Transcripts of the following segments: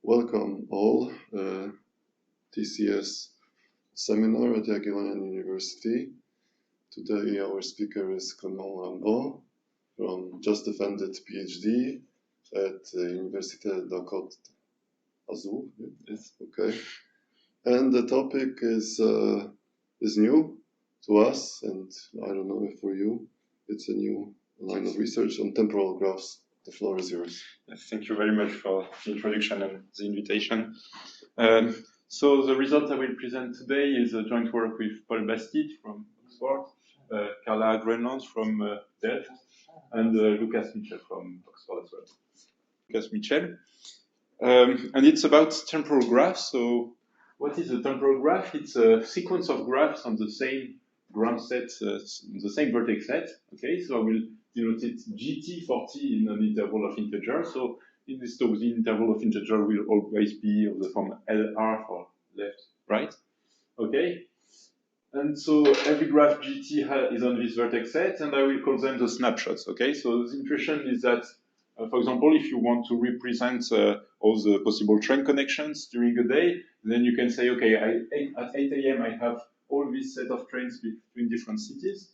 Welcome all, TCS seminar at Jagiellonian University. Today our speaker is Clément Rambaud from just defended PhD at Université Côte. Azul, yes, okay. And the topic is new to us, and I don't know if for you it's a new line of research on temporal graphs. The floor is yours. Thank you very much for the introduction and the invitation. So the result I will present today is a joint work with Paul Bastide from Oxford, Carla Grenland from Delft, and Lucas Mitchell from Oxford as well. Lucas Mitchell. And it's about temporal graphs. So what is a temporal graph? It's a sequence of graphs on the same graph set, the same vertex set. Okay, so I will denote it GT for t in an interval of integer. So in this talk, the interval of integer will always be of the form LR for left, right. Okay, and so every graph GT is on this vertex set, and I will call them the snapshots. Okay, so the impression is that, for example, if you want to represent all the possible train connections during a day, then you can say, okay, at 8 a.m. I have all this set of trains between different cities.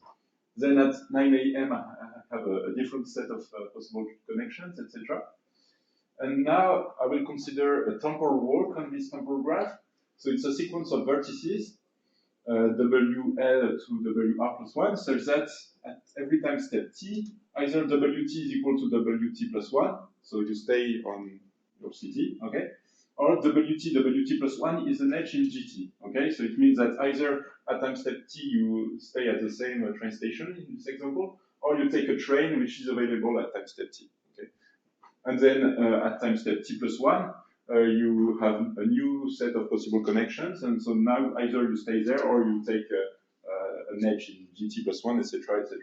Then at 9 a.m. I have a different set of possible connections, etc. And now I will consider a temporal walk on this temporal graph. So it's a sequence of vertices, WL to WR plus 1, such that at every time step t, either WT is equal to WT plus 1, so you stay on your city, okay? Or WT plus 1 is an edge in GT, okay? So it means that either at time step t you stay at the same train station in this example, or you take a train which is available at time step t, okay? And then at time step t plus 1, you have a new set of possible connections, and so now either you stay there or you take an edge in GT plus 1, etc., etc.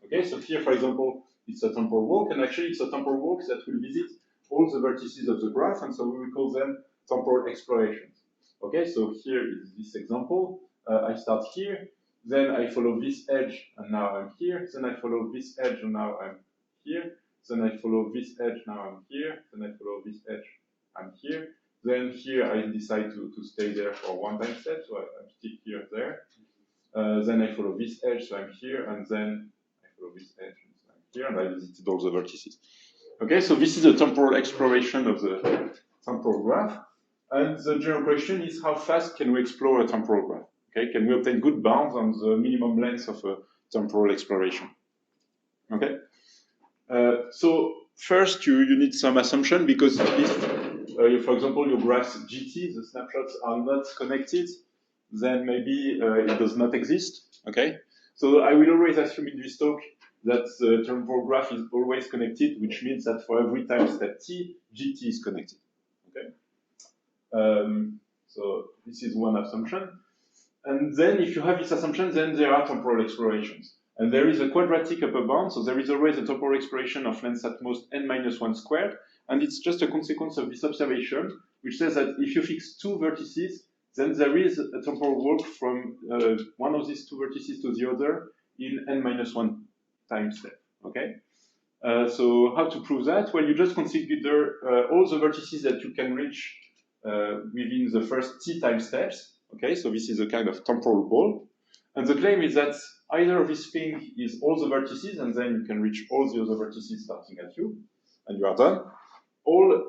Okay, so here, for example, it's a temporal walk, and actually it's a temporal walk that will visit all the vertices of the graph, and so we will call them temporal explorations. Okay, so here is this example. I start here, then I follow this edge, and now I'm here. Then I follow this edge, and now I'm here. Then I follow this edge, now I'm here. Then I follow this edge, I'm here. Then here I decide to stay there for one time step, so I'm still here and there. Then I follow this edge, so I'm here, and then I follow this edge, so I'm here, and I visited all the vertices. Okay, so this is a temporal exploration of the temporal graph. And the general question is, how fast can we explore a temporal graph? Okay, can we obtain good bounds on the minimum length of a temporal exploration? Okay, so first you need some assumption, because if, for example, your graphs GT, the snapshots are not connected, then maybe it does not exist. Okay, so I will always assume in this talk that the temporal graph is always connected, which means that for every time step t, GT is connected. Okay, so this is one assumption. And then if you have this assumption, then there are temporal explorations. And there is a quadratic upper bound, so there is always a temporal exploration of length at most n-1 squared, and it's just a consequence of this observation, which says that if you fix two vertices, then there is a temporal walk from one of these two vertices to the other in n-1 time step, okay? So how to prove that? Well, you just consider all the vertices that you can reach within the first t time steps, okay? So this is a kind of temporal ball. And the claim is that either this thing is all the vertices, and then you can reach all the other vertices starting at you, and you are done. Or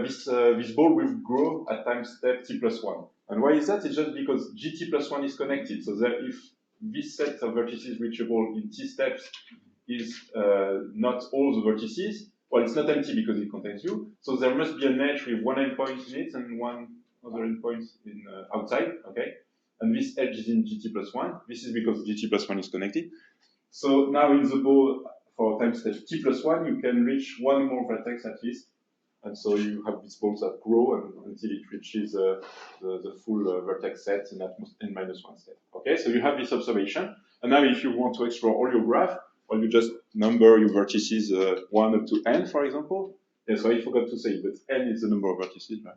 this ball will grow at time step t plus 1. And why is that? It's just because gt plus 1 is connected, so that if this set of vertices reachable in t steps is not all the vertices, well, it's not empty because it contains you, so there must be an edge with one endpoint in it and one other endpoint in outside, okay? And this edge is in gt plus 1. This is because gt plus 1 is connected. So now in the ball for time step t plus 1, you can reach one more vertex at least. And so you have these balls that grow until it reaches the full vertex set in at most n-1 step. Okay, so you have this observation. And now if you want to explore all your graph, well, you just number your vertices 1 up to n, for example. Yeah, so I forgot to say, but n is the number of vertices, right?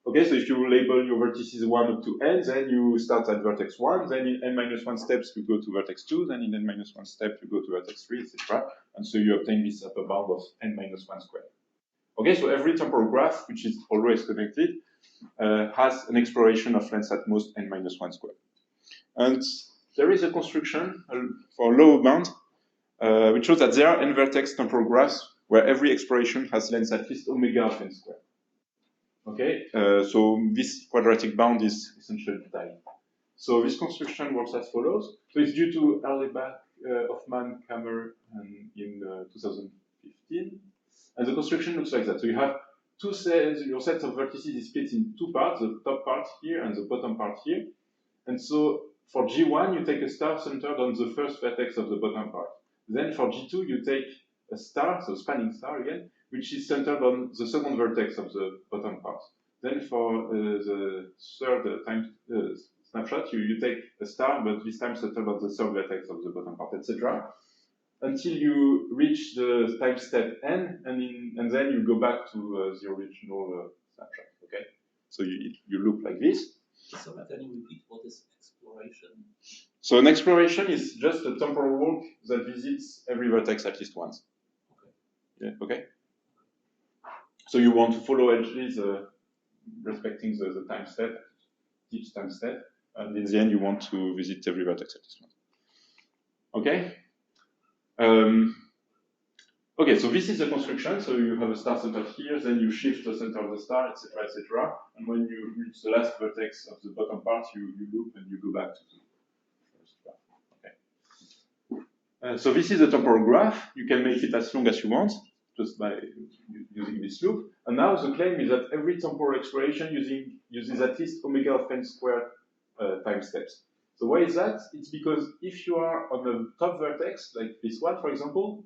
Okay, so if you label your vertices 1 up to n, then you start at vertex 1, then in n-1 steps you go to vertex 2, then in n-1 step you go to vertex 3, etc. And so you obtain this upper bound of n-1 squared. Okay, so every temporal graph, which is always connected, has an exploration of length at most n-1 squared. And there is a construction for lower bound, which shows that there are n-vertex temporal graphs where every exploration has length at least omega of n squared. Okay, so this quadratic bound is essentially tight. So this construction works as follows. So it's due to Erlebach, Hoffman, Kammer in 2015. And the construction looks like that. So you have two sets, your set of vertices is split in two parts, the top part here and the bottom part here. And so for G1, you take a star centered on the first vertex of the bottom part. Then for G2, you take a star, so spanning star again, which is centered on the second vertex of the bottom part. Then for the third time snapshot, you take a star, but this time centered on the third vertex of the bottom part, etc. Until you reach the time step n, and then you go back to the original snapshot. Okay, so you loop like this. So can you repeat what is exploration? So an exploration is just a temporal walk that visits every vertex at least once. Okay. Yeah. Okay. So you want to follow edges respecting the time step, each time step, and in the end you want to visit every vertex at least once. Okay. Okay, so this is the construction. So you have a star centered here, then you shift the center of the star, etc., etc. And when you reach the last vertex of the bottom part, you loop and you go back to the first graph. Okay. So this is the temporal graph. You can make it as long as you want, just by using this loop. And now the claim is that every temporal exploration uses at least omega of n squared time steps. So why is that? It's because if you are on the top vertex, like this one, for example,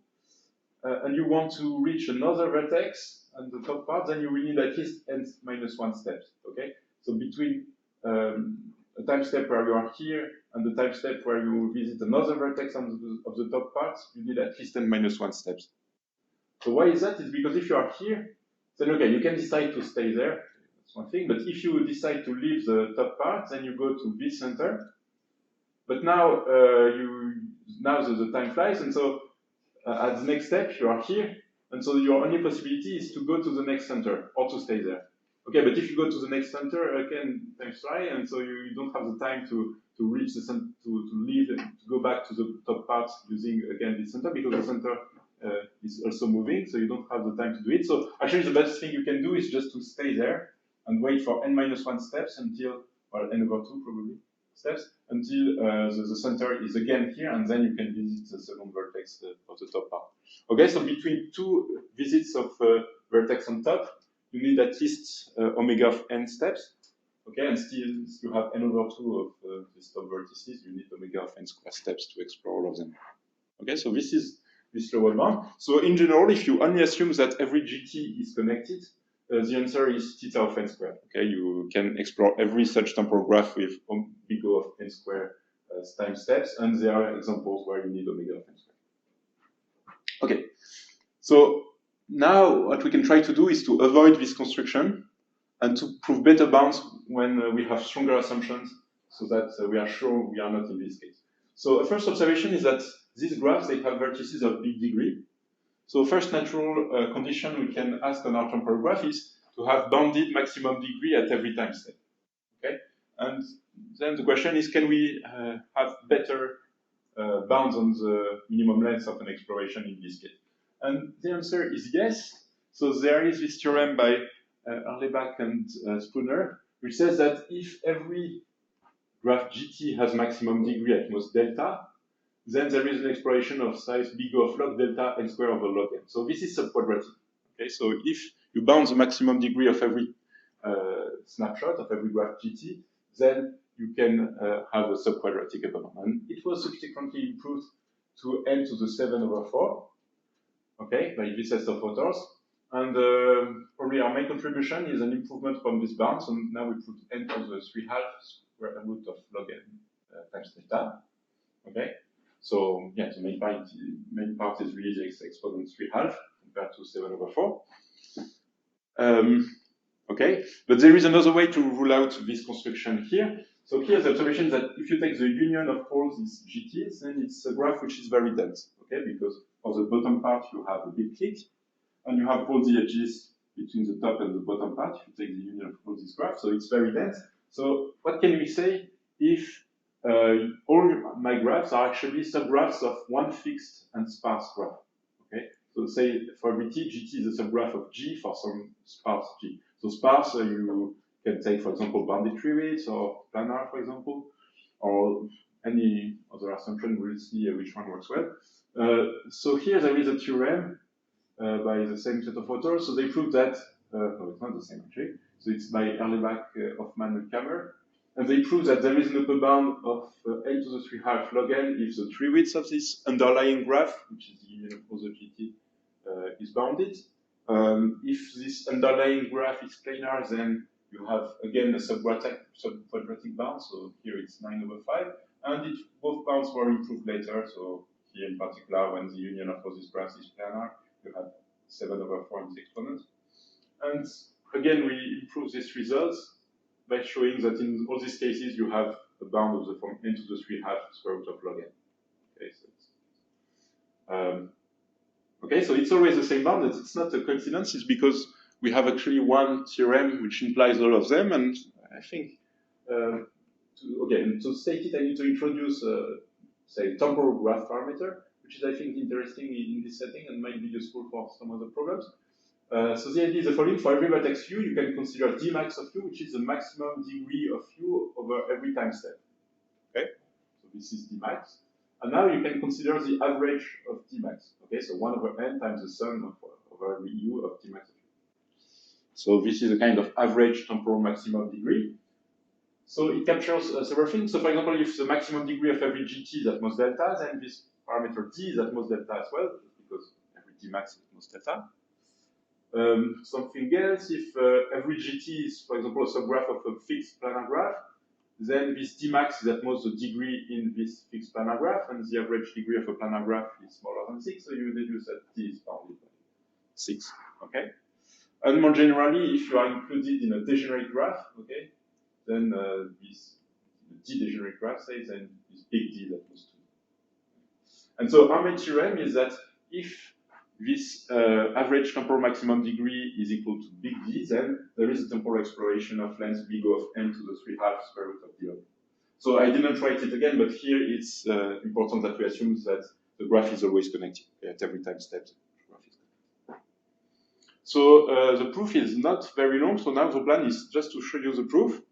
and you want to reach another vertex on the top part, then you will need at least n-1 steps, okay? So between a time step where you are here and the time step where you visit another vertex of the top part, you need at least n-1 steps. So why is that? It's because if you are here, then okay, you can decide to stay there, that's one thing, but if you decide to leave the top part, then you go to this center, but now the time flies, and so at the next step, you are here, and so your only possibility is to go to the next center or to stay there. Okay, but if you go to the next center, again, time flies, and so you don't have the time to reach the center, to leave and to go back to the top part using again the center, because the center is also moving, so you don't have the time to do it. So actually, the best thing you can do is just to stay there and wait for n-1 steps until, well, n/2 probably steps, until the center is again here, and then you can visit the second vertex of the top part. Okay, so between two visits of vertex on top, you need at least omega of n steps. Okay, and still you have n/2 of these top vertices, you need omega of n squared steps to explore all of them. Okay, so this is this lower bound. So in general, if you only assume that every GT is connected, the answer is theta of n squared. Okay, you can explore every such temporal graph with omega of n squared time steps, and there are examples where you need omega of n squared. Okay, so now what we can try to do is to avoid this construction and to prove better bounds when we have stronger assumptions, so that we are sure we are not in this case. So a first observation is that these graphs, they have vertices of big degree. So first natural condition we can ask on our temporal graph is to have bounded maximum degree at every time step. Okay, and then the question is, can we have better bounds on the minimum length of an exploration in this case? And the answer is yes. So there is this theorem by Erlebach and Spooner, which says that if every graph GT has maximum degree at most delta, then there is an exploration of size big of log delta n squared over log n. So this is subquadratic. Okay, so if you bound the maximum degree of every snapshot of every graph GT, then you can have a subquadratic upper bound. And it was subsequently improved to n to the 7/4, okay, by this set of authors. And probably our main contribution is an improvement from this bound. So now we put n to the 3/2 square root of log n times delta. Okay. So yeah, the main part is really the exponent 3/2 compared to 7/4. Okay, but there is another way to rule out this construction here. So here the observation is that if you take the union of all these GTs, then it's a graph which is very dense. Okay, because for the bottom part you have a big click, and you have all the edges between the top and the bottom part, if you take the union of all these graphs, so it's very dense. So what can we say if all my graphs are actually subgraphs of one fixed and sparse graph? Okay, so say for every t, gt is a subgraph of g for some sparse g. So sparse, you can take, for example, bounded tree widths or planar, for example, or any other assumption. We'll see which one works well. So here there is a theorem by the same set of authors. So they prove that, no, it's not the same actually. So it's by Erlebach, Hoffman, and Kammer. And they prove that there is an upper bound of n to the 3½ log n if the tree width of this underlying graph, which is the union of all the GT, is bounded. If this underlying graph is planar, then you have again a subquadratic bound. So here it's 9/5, and both bounds were improved later. So here in particular, when the union of all these graphs is planar, you have 7/4 in the exponent. And again, we improve these results by showing that in all these cases you have a bound of the form n to the 3½ square root of log n. Okay, so it's always the same bound. It's not a coincidence. It's because we have actually one theorem which implies all of them. And I think, to state it, I need to introduce, say, temporal graph parameter, which is, I think, interesting in this setting and might be useful for some other problems. So the idea is the following: for every vertex u, you can consider d max of u, which is the maximum degree of u over every time step. Okay, so this is d max. And now you can consider the average of d max. Okay, so 1/n times the sum of every u of d max of u. So this is a kind of average temporal maximum degree. So it captures several things. So for example, if the maximum degree of every gt is at most delta, then this parameter d is at most delta as well, because every d max is at most delta. Something else, if every gt is, for example, a subgraph of a fixed planar graph, then this d max is at most the degree in this fixed planar graph, and the average degree of a planar graph is smaller than 6, so you deduce that d is bounded by 6. Okay? And more generally, if you are included in a degenerate graph, okay, then this d-degenerate graph says then this big D is at most 2. And so our main theorem is that if this average temporal maximum degree is equal to big D, then there is a temporal exploration of length big O of n to the 3½ square root of d. So I didn't write it again, but here it's important that we assume that the graph is always connected. Okay, at every time step, the graph is connected. So the proof is not very long, so now the plan is just to show you the proof.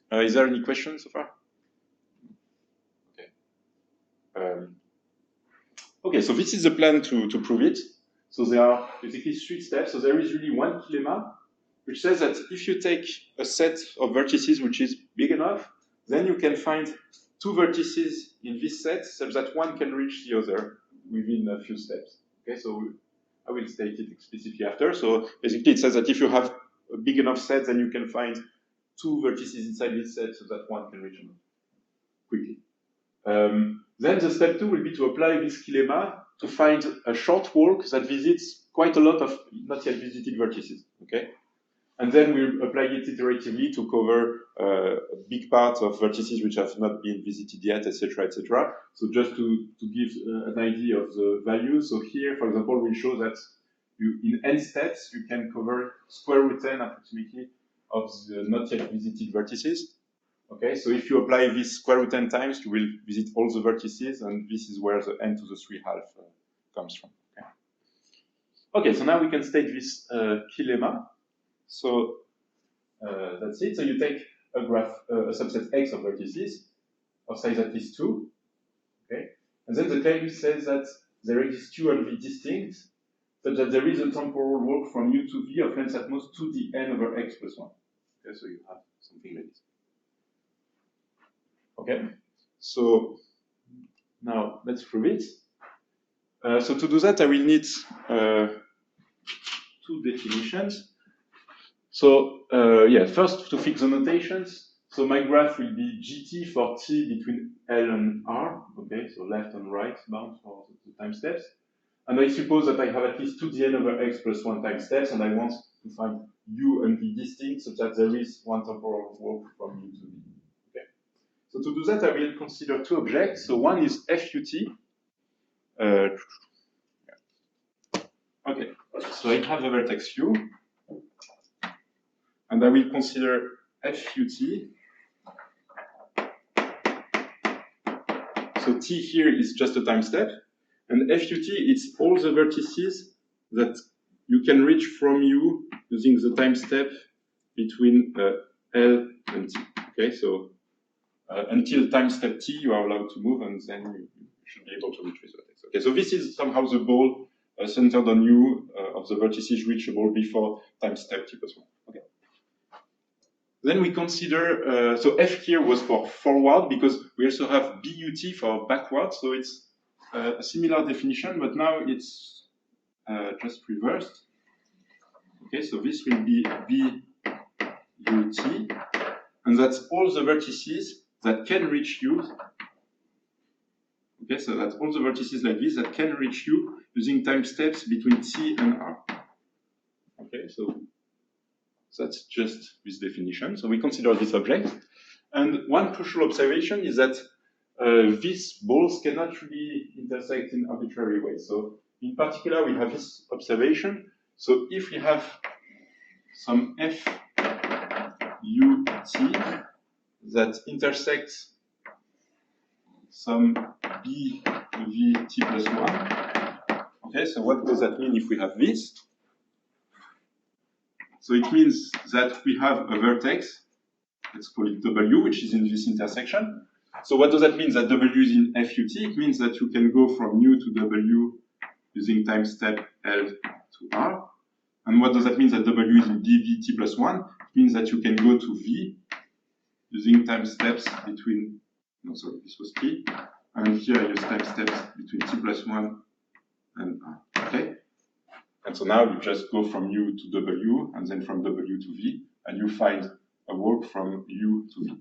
Is there any questions so far? Okay. Okay, so this is the plan to prove it. So there are basically 3 steps. So there is really one lemma, which says that if you take a set of vertices which is big enough, then you can find 2 vertices in this set such that one can reach the other within a few steps. Okay, so I will state it explicitly after. So basically it says that if you have a big enough set, then you can find 2 vertices inside this set so that one can reach another quickly. Then the step 2 will be to apply this lemma to find a short walk that visits quite a lot of not yet visited vertices. Okay, and then we'll apply it iteratively to cover a big part of vertices which have not been visited yet, etc., etc. So just to give an idea of the values. So here, for example, we'll show that in n steps you can cover square root n approximately of the not yet visited vertices. Okay, so if you apply this square root n times, you will visit all the vertices, and this is where the n to the 3½ comes from. Okay. Okay, so now we can state this key lemma. So that's it. So you take a graph, a subset X of vertices of size at least 2. Okay, and then the claim says that there exist Q and V distinct, such that there is a temporal walk from U to V of length at most 2dn over X plus 1. Okay, so you have something like this. Okay, so now let's prove it. So to do that, I will need 2 definitions. So yeah, first to fix the notations. So my graph will be GT for T between L and R. Okay, so left and right bound for the time steps. And I suppose that I have at least 2dn over X plus 1 time steps, and I want to find U and V distinct such that there is one temporal walk from U to V. So to do that, I will consider 2 objects. So one is FUT. Okay, So I have a vertex u, and I will consider FUT. So T here is just a time step, and FUT, it's all the vertices that you can reach from U using the time step between L and T. Okay, so until time step T, you are allowed to move, and then you should be able to reach this vertex. Okay, so this is somehow the ball centered on U of the vertices reachable before time step T plus 1. Okay. Then we consider, so F here was for forward, because we also have BUT for backward, so it's a similar definition, but now it's just reversed. Okay, so this will be BUT, and that's all the vertices that can reach U. Okay, so that's all the vertices like this that can reach U using time steps between T and R. Okay, so that's just this definition. So we consider this object. And one crucial observation is that these balls cannot really intersect in arbitrary ways. So in particular, we have this observation. So if we have some FUT that intersects some BVT plus 1, okay, so what does that mean if we have this? So it means that we have a vertex, let's call it W, which is in this intersection. So what does that mean that W is in FUT? It means that you can go from U to W using time step L to R. And what does that mean that W is in BVT plus 1? It means that you can go to V using time steps between, no, sorry, this was T. And here I use time steps between T plus 1 and R, okay? And so now you just go from U to W, and then from W to V, and you find a walk from U to V.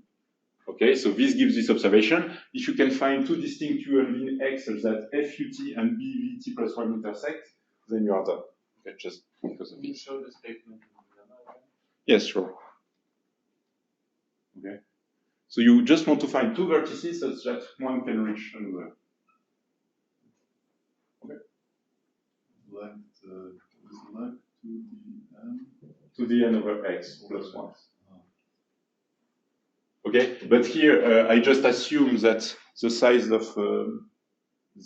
Okay, so this gives this observation. If you can find two distinct U and V in X such that FUT and BVT plus 1 intersect, then you are done. Okay, just because of Can you this. show the statement in the again? Yes, sure. Okay. So you just want to find two vertices such that one can reach another. Okay. Left To the n over X plus 1. Okay, but here I just assume that the size of the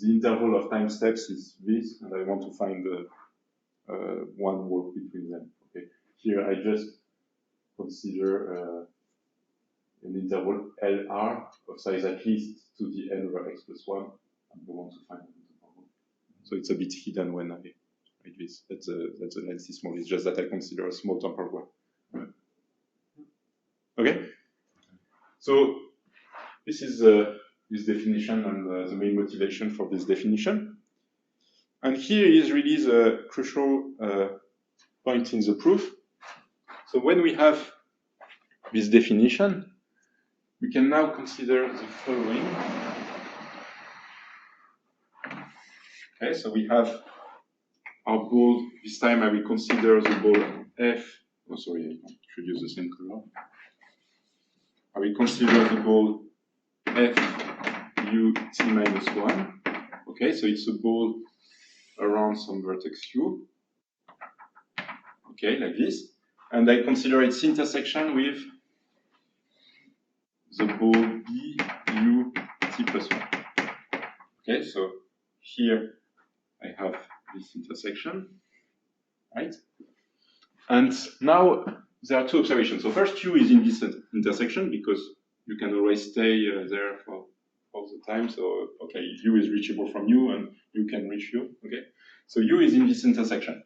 interval of time steps is this, and I want to find one walk between them. Okay, here I just consider an interval LR of size at least to the n over X plus 1, and I want to find an interval. So it's a bit hidden when I write this. That's a length is small. It's just that I consider a small temporal one. Okay. So this is this definition and the main motivation for this definition. And here is really the crucial point in the proof. So when we have this definition, we can now consider the following. Okay, so we have our ball. This time I will consider the ball F. Oh, sorry, I should use the same color. I will consider the ball FUT minus 1. Okay, so it's a ball around some vertex Q. Okay, like this. And I consider its intersection with the ball BUT plus 1. Okay, so here I have this intersection, right? And now there are two observations. So first, U is in this intersection because you can always stay there for all the time. So, okay, U is reachable from U and U can reach U, okay? So U is in this intersection.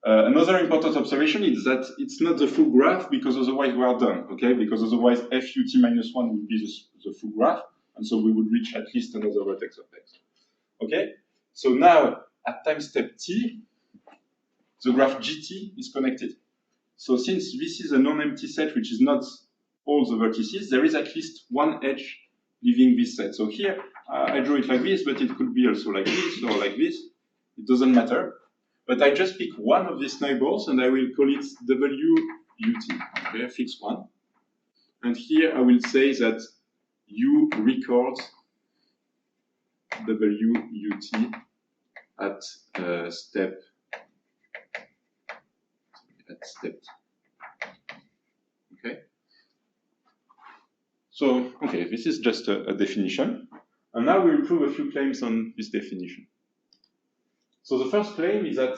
Another important observation is that it's not the full graph because otherwise we are done, okay? Because otherwise FUT minus 1 would be the full graph, and so we would reach at least another vertex of X, okay? So now, at time step T, the graph GT is connected. So since this is a non-empty set, which is not all the vertices, there is at least one edge leaving this set. So here, I drew it like this, but it could be also like this or like this. It doesn't matter. But I just pick one of these neighbors, and I will call it WUT. Okay, I fix one. And here I will say that U records WUT at step at step t. Okay. So, okay, this is just a definition. And now we'll prove a few claims on this definition. So the first claim is that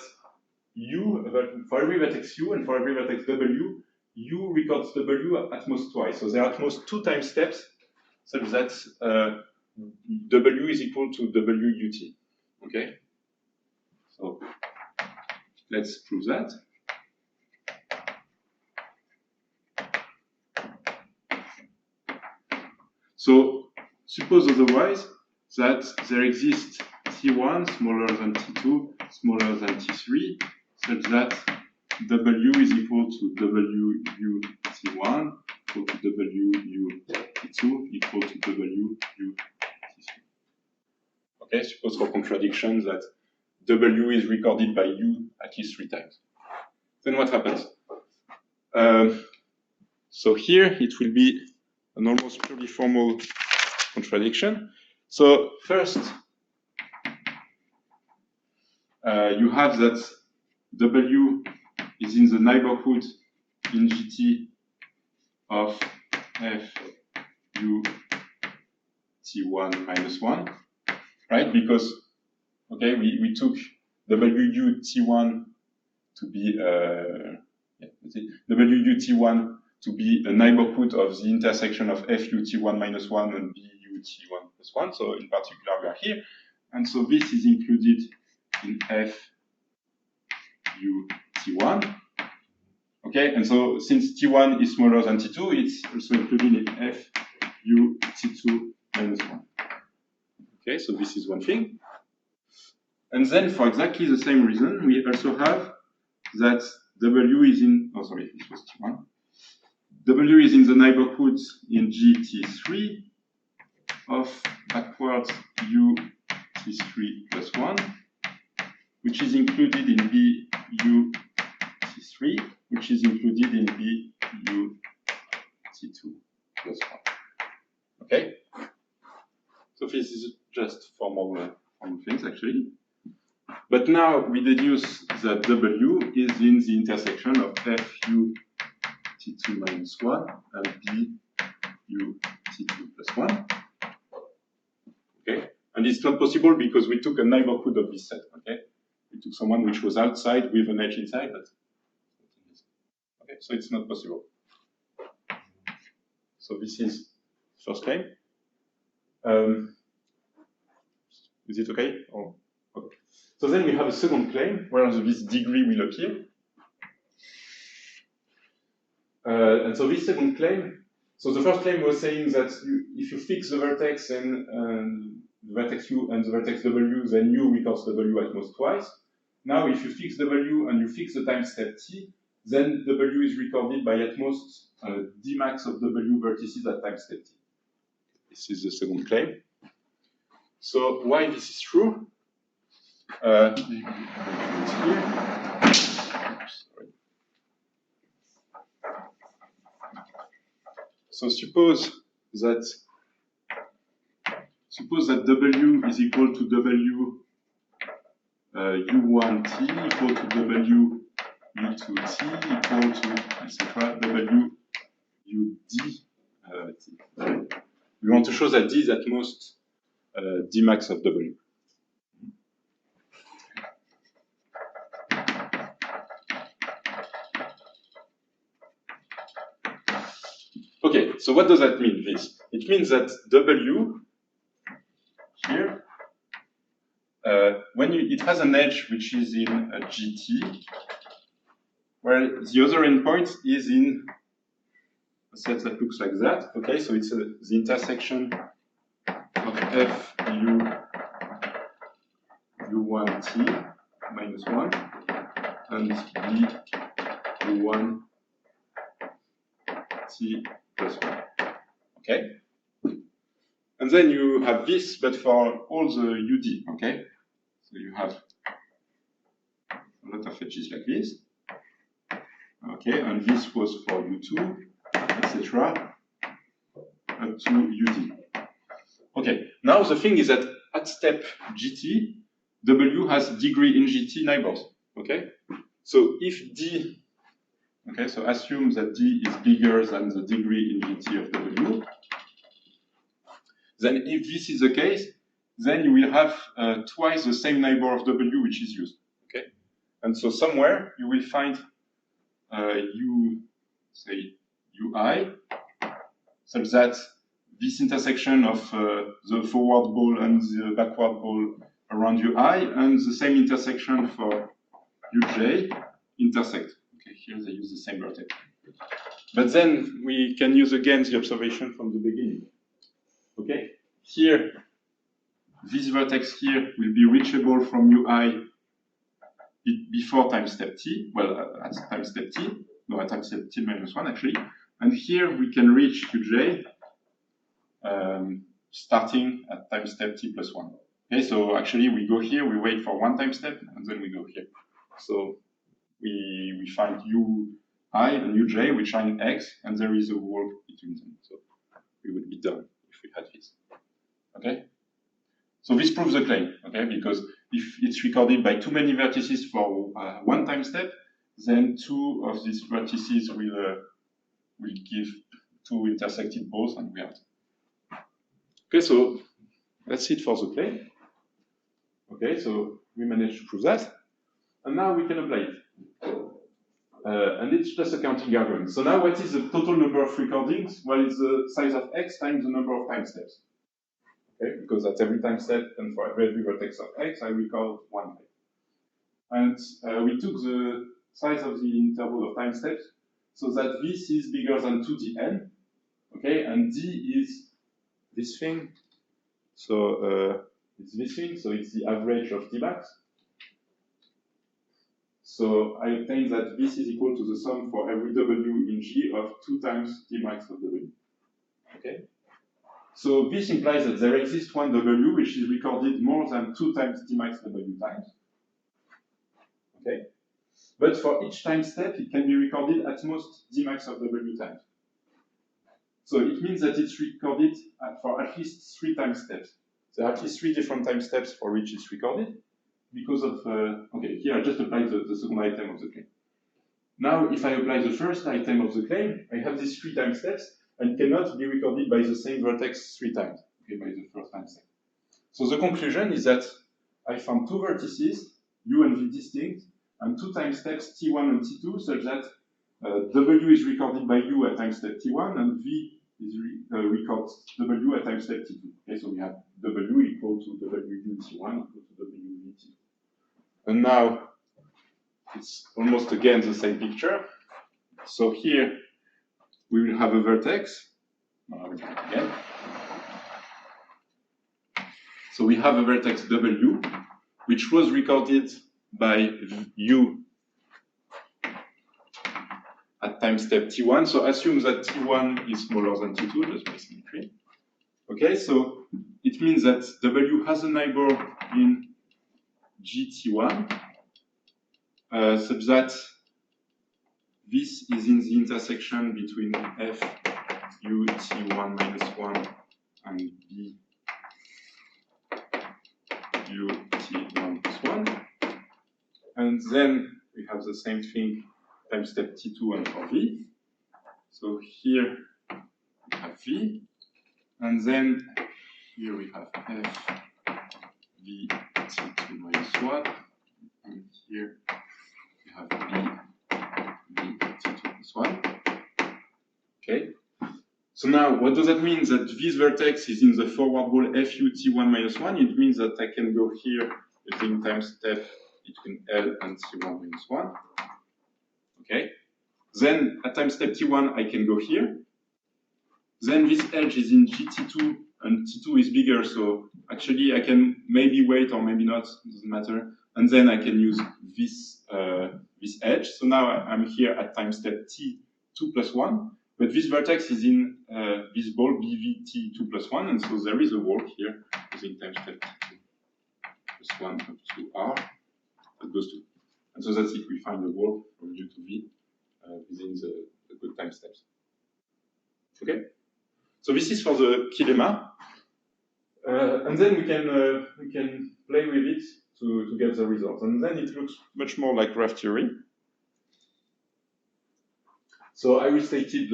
U, for every vertex U and for every vertex W, U records W at most twice. So there are at most 2 time steps such that W is equal to WUT. Okay? So let's prove that. So suppose otherwise that there exists T1 smaller than T2 smaller than T3 such that W is equal to WUT1 equal to WUT2 equal to WUT3. Okay, suppose for contradiction that W is recorded by U at least 3 times. Then what happens? So here it will be an almost purely formal contradiction. So first, you have that W is in the neighborhood in GT of F U T1 minus 1, right? Because, okay, we took WUT1 to be WUT1 to be a neighborhood of the intersection of FUT1 minus 1 and BUT1 plus 1. So in particular, we are here. And so this is included in FUT1. Okay, and so since T1 is smaller than T2, it's also included in FUT2 minus 1. Okay, so this is one thing. And then for exactly the same reason, we also have that W is in, oh sorry, this was T1. W is in the neighborhood in GT3 of backwards UT3 plus 1, which is included in BUT3, which is included in BUT2 plus 1. Okay? So this is just formal things actually. But now we deduce that W is in the intersection of FUT2 minus 1 and BUT2 plus 1. Okay? And it's not possible because we took a neighborhood of this set. Okay? We took someone which was outside with an edge inside, but okay, so it's not possible. So this is first claim. Is it okay? Oh, okay. So then we have a second claim where this degree will appear. And so this second claim, so the first claim was saying that if you fix the vertex and the vertex U and the vertex W, then U records W at most twice. Now if you fix W and you fix the time step T, then W is recorded by at most D max of W vertices at time step T. This is the second claim. So why this is true? Here. So suppose that W is equal to W U1T equal to W U2T equal to etc. W UD T. We want to show that D is at most D max of W. Okay, so what does that mean, this? It means that W here, when it has an edge which is in a GT, where the other endpoint is in a set that looks like that. Okay, so it's the intersection of F U1T minus 1 and B U1T plus 1. Okay? And then you have this, but for all the UD, okay? So you have a lot of edges like this. Okay, and this was for U2, etc. up to UD. Okay, now the thing is that at step GT, W has degree in GT neighbors. Okay? So if D Okay, so assume that d is bigger than the degree in gt of w. Then if this is the case, then you will have twice the same neighbor of w which is used. Okay, and so somewhere you will find say ui, such that this intersection of the forward ball and the backward ball around ui and the same intersection for uj intersect. Okay, here they use the same vertex. But then we can use again the observation from the beginning. Okay, here, this vertex here will be reachable from ui before time step t, well, at time step t, no, at time step t minus 1 actually. And here we can reach uj starting at time step t plus 1. Okay, so actually we go here, we wait for one time step, and then we go here. So we find ui and uj, we find x, and there is a wall between them. So we would be done if we had this. Okay? So this proves the claim, okay? Because if it's recorded by too many vertices for one time step, then two of these vertices will give two intersected balls, and we have it. Okay, so that's it for the claim. Okay, so we managed to prove that. And now we can apply it. And it's just a counting argument. So now what is the total number of recordings? Well, it's the size of x times the number of time steps. Okay, because at every time step and for every vertex of x, I record one time. And we took the size of the interval of time steps so that this is bigger than 2dn. Okay, and d is this thing. So it's this thing, so it's the average of dmax. So I obtain that this is equal to the sum for every w in G of 2 times dmax of w. Okay? So this implies that there exists one w which is recorded more than 2 times dmax w times. Okay? But for each time step, it can be recorded at most dmax of w times. So it means that it's recorded for at least 3 time steps. There are at least 3 different time steps for which it's recorded. Because of, okay, here I just applied the second item of the claim. Now, if I apply the first item of the claim, I have these 3 time steps and cannot be recorded by the same vertex 3 times, okay, by the first time step. So the conclusion is that I found 2 vertices, u and v distinct, and 2 time steps t1 and t2, such that w is recorded by u at time step t1 and v is records w at time step t2. Okay, so we have w equal to w u t1 equal to w v t2. And now it's almost again the same picture. So here we will have a vertex. Again. So we have a vertex w, which was recorded by u at time step t1. So assume that t1 is smaller than t2, just by symmetry. Okay, so it means that w has a neighbor in gt1, such that this is in the intersection between f u t1 minus 1 and b u t1 plus 1. And then we have the same thing times step t2 and for v. So here we have v, and then here we have f v t2 minus 1, and here we have v t2 plus 1. Okay. So now, what does that mean? That this vertex is in the forward ball fu t1 minus 1. It means that I can go here using time step between L and t1 minus 1. Okay. Then at time step t1, I can go here. Then this edge is in gt2, and t2 is bigger, so actually I can maybe wait or maybe not, it doesn't matter. And then I can use this, this edge. So now I'm here at time step t2 plus 1, but this vertex is in this ball bvt2 plus 1, and so there is a wall here using time step t2 plus 1 up to r that goes to. And so that's it, we find the wall from u to v within the good time steps. Okay? So this is for the key lemma. And then we can play with it to get the result. And then it looks much more like graph theory. So I restated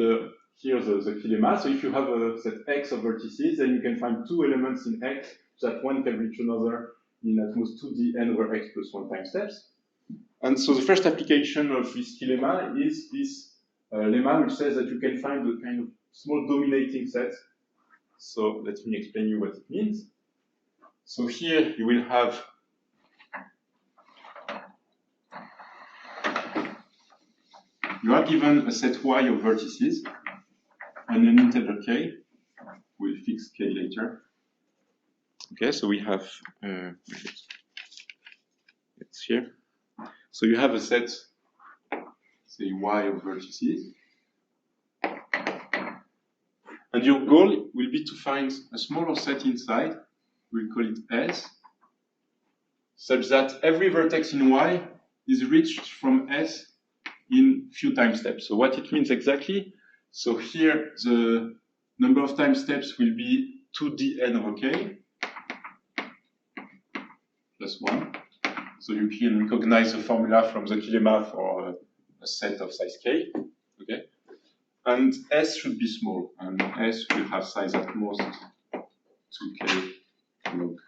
here the key lemma. So if you have a set X of vertices, then you can find two elements in X that one can reach another in at most 2dn over X plus 1 time steps. And so the first application of this key lemma is this lemma which says that you can find a kind of small dominating set. So let me explain you what it means. So here you will have you are given a set Y of vertices and an integer k. We'll fix k later. Okay, so we have it's here. So you have a set, say Y of vertices, and your goal will be to find a smaller set inside. We'll call it S, such that every vertex in Y is reached from S in few time steps. So what it means exactly? So here the number of time steps will be 2dn over k plus 1. So you can recognize the formula from the key lemma for a set of size k. Okay, and S should be small, and S will have size at most 2k log.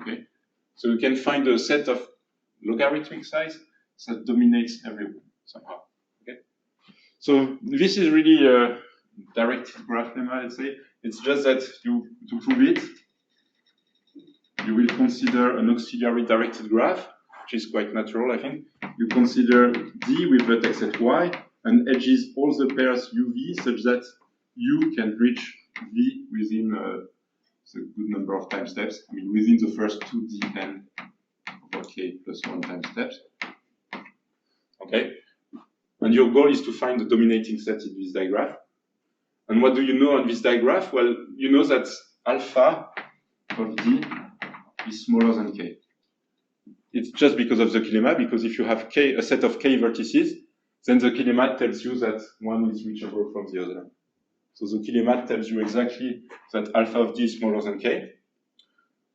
Okay, so you can find a set of logarithmic size that dominates everyone somehow. Okay, so this is really a directed graph lemma, let's say. It's just that to prove it, you will consider an auxiliary directed graph, which is quite natural, I think. You consider D with vertex at Y and edges all the pairs UV such that U can reach V within a good number of time steps. I mean, within the first 2dn over k plus 1 time steps. Okay? And your goal is to find the dominating set in this digraph. And what do you know on this digraph? Well, you know that alpha of D is smaller than k. It's just because of the key lemma, because if you have k, a set of k vertices, then the key lemma tells you that one is reachable from the other. So the key lemma tells you exactly that alpha of D is smaller than k.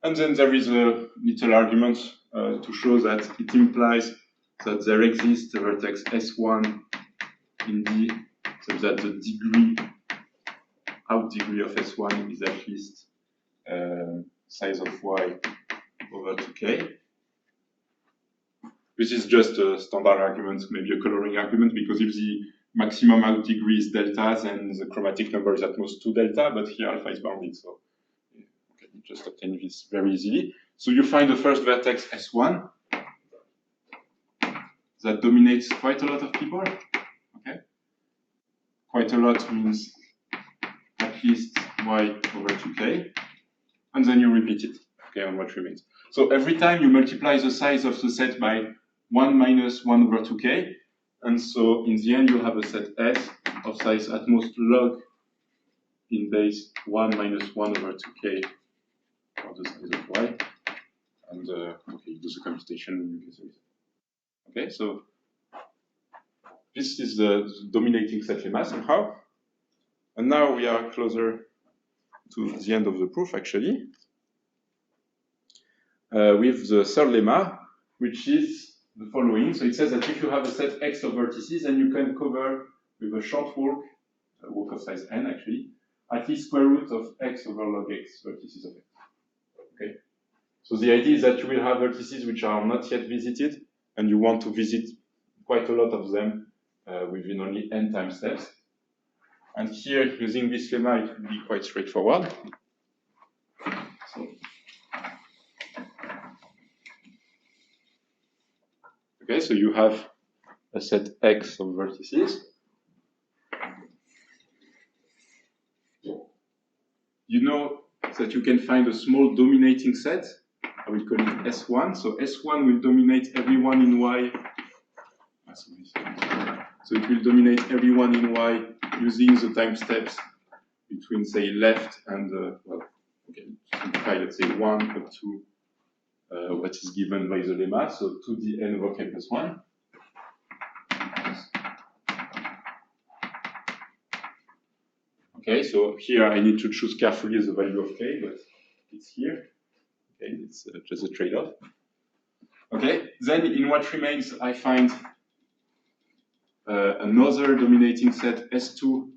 And then there is a little argument to show that it implies that there exists a vertex S1 in D, such that the degree, out degree of S1 is at least size of Y over 2k. This is just a standard argument, maybe a coloring argument, because if the maximum out degree is delta, then the chromatic number is at most 2 delta, but here alpha is bounded, so you can just obtain this very easily. So you find the first vertex S1 that dominates quite a lot of people. Okay, quite a lot means at least Y over 2k, and then you repeat it, okay, on what remains. So every time you multiply the size of the set by 1 minus 1 over 2k, and so in the end you have a set S of size at most log in base 1 minus 1 over 2k of the size of Y, and okay, do the computation. Okay, so this is the dominating set lemma somehow, and now we are closer to the end of the proof actually, with the third lemma, which is the following. So it says that if you have a set X of vertices, then you can cover with a short walk, a walk of size n actually, at least square root of X over log X vertices of X. Okay. So the idea is that you will have vertices which are not yet visited, and you want to visit quite a lot of them within only n time steps. And here, using this lemma, it will be quite straightforward. So, okay, so you have a set X of vertices. You know that you can find a small dominating set. I will call it S1. So S1 will dominate everyone in Y. So it will dominate everyone in Y using the time steps between, say, left and, well, okay, simplify, let's say 1 up to what is given by the lemma, so 2dn over k plus 1. Okay, so here I need to choose carefully the value of k, but it's here. Okay, it's just a trade-off. Okay, then in what remains, I find another dominating set S2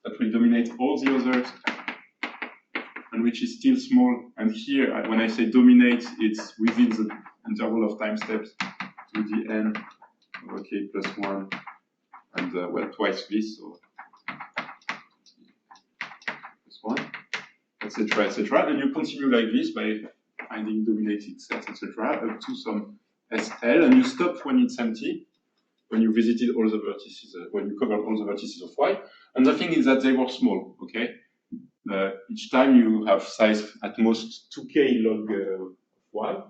that will dominate all the others, and which is still small. And here, when I say dominate, it's within the interval of time steps to the n over k plus 1, and well, twice this, so plus 1, etc., etc. And you continue like this by finding dominating sets, etc., up to some SL, and you stop when it's empty, when you visited all the vertices, when you covered all the vertices of Y. And the thing is that they were small, okay? Each time you have size at most 2k log Y, okay,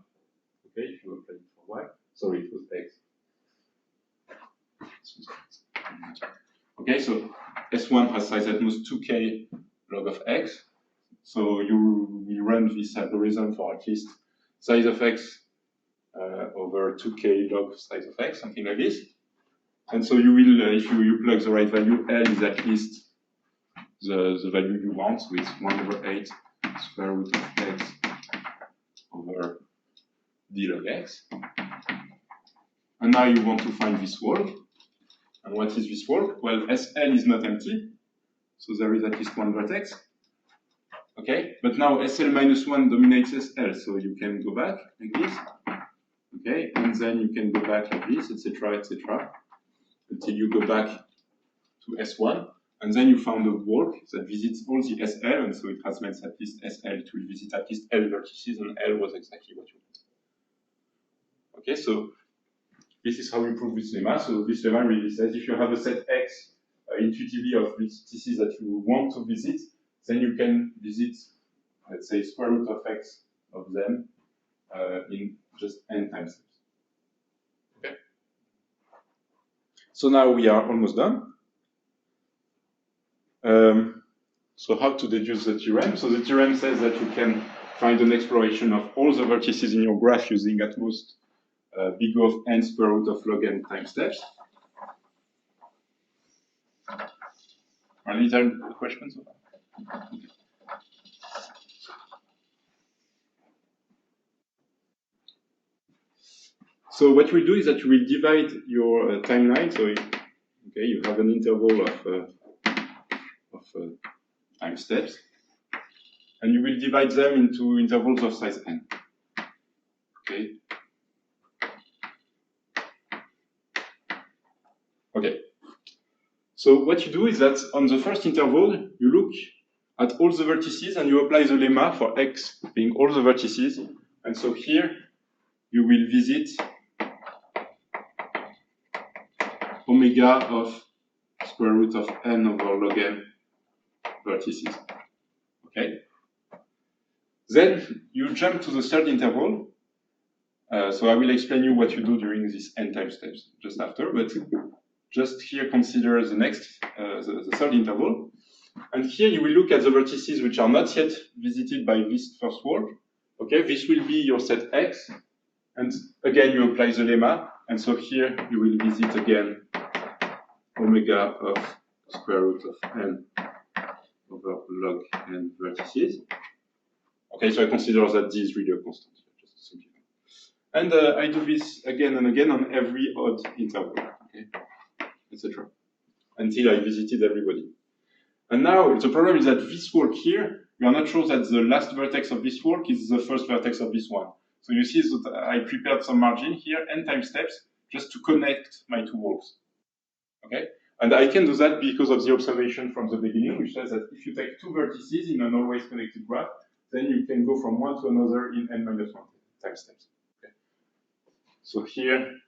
if you apply it for Y. Sorry, it was X. Okay, so S1 has size at most 2k log of X. So you will run this algorithm for at least size of X over 2k log size of X, something like this. And so you will, if you plug the right value, L is at least the value you want, with 1 over 8 square root of X over d log X. And now you want to find this walk. And what is this walk? Well, SL is not empty, so there is at least one vertex. Okay, but now SL minus 1 dominates SL, so you can go back like this. Okay, and then you can go back like this, etc., etc., until you go back to S1, and then you found a walk that visits all the SL, and so it transmits at least SL, it will visit at least L vertices, and L was exactly what you want. Okay, so this is how we prove this lemma. So this lemma really says if you have a set X intuitively of vertices that you want to visit, then you can visit, let's say, square root of X of them in just n times. Okay. So now we are almost done. So how to deduce the theorem? So the theorem says that you can find an exploration of all the vertices in your graph using at most big O of n square root of log n time steps. Are there any questions? So what you will do is that you will divide your timeline. So okay, you have an interval of time steps, and you will divide them into intervals of size n. Okay. Okay. So what you do is that on the first interval, you look at all the vertices and you apply the lemma for x being all the vertices. And so here you will visit omega of square root of n over log n vertices. Okay. Then you jump to the third interval. So I will explain you what you do during these n time steps just after, but just here consider the next, the third interval. And here you will look at the vertices which are not yet visited by this first walk. Okay, this will be your set X. And again, you apply the lemma. And so here you will visit again omega of square root of n over log n vertices. Okay, so I consider that d is really a constant. Just simplify. And I do this again and again on every odd interval, okay, etc., until I visited everybody. And now the problem is that this walk here, we are not sure that the last vertex of this walk is the first vertex of this one. So you see that I prepared some margin here, n time steps, just to connect my two walks. Okay? And I can do that because of the observation from the beginning, which says that if you take two vertices in an always connected graph, then you can go from one to another in n minus 1 time steps. Okay? So here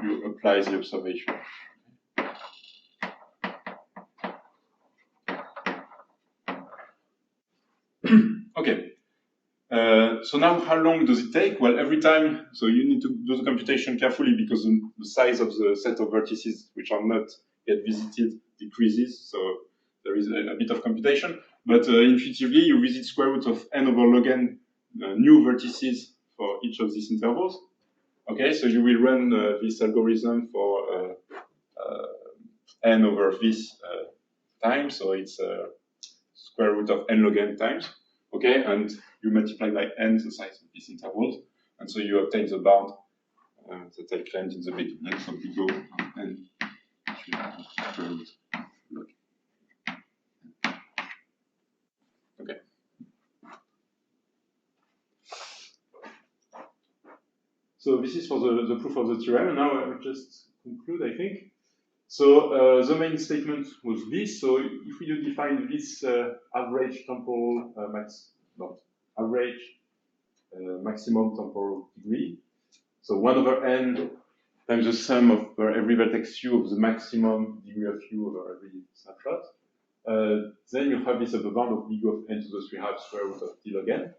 you apply the observation. Okay. So now how long does it take? Well, every time, so you need to do the computation carefully because the size of the set of vertices which are not yet visited decreases, so there is a bit of computation. But intuitively, you visit square root of n over log n new vertices for each of these intervals. Okay, so you will run this algorithm for n over this time, so it's square root of n log n times. Okay, and you multiply by n the size of these intervals, and so you obtain the bound that I claimed in the beginning. So we go and okay. So this is for the proof of the theorem, and now I will just conclude, I think. So the main statement was this. So if we define this average temporal maximum temporal degree, so 1/n times the sum of every vertex u of the maximum degree of u over every snapshot, then you have this upper bound of big of n to the 3/2 square root of t log n.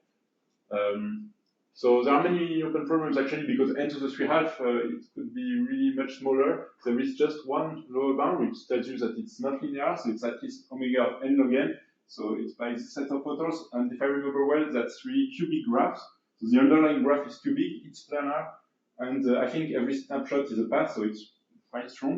So there are many open problems actually, because n to the 3/2 it could be really much smaller. There is just one lower bound which tells you that it's not linear, so it's at least omega of n log n. So it's by this set of authors, and if I remember well, that's really cubic graphs. So the underlying graph is cubic, it's planar, and I think every snapshot is a path, so it's quite strong.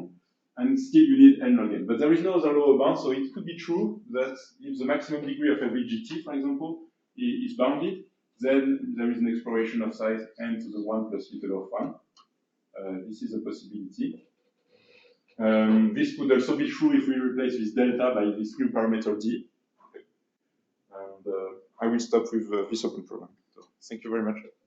And still you need n log n. But there is no other lower bound, so it could be true that if the maximum degree of every gt, for example, is bounded, then there is an exploration of size n to the 1 plus little of 1. This is a possibility. This could also be true if we replace this delta by this new parameter d. Okay. And I will stop with this open problem. So, thank you very much.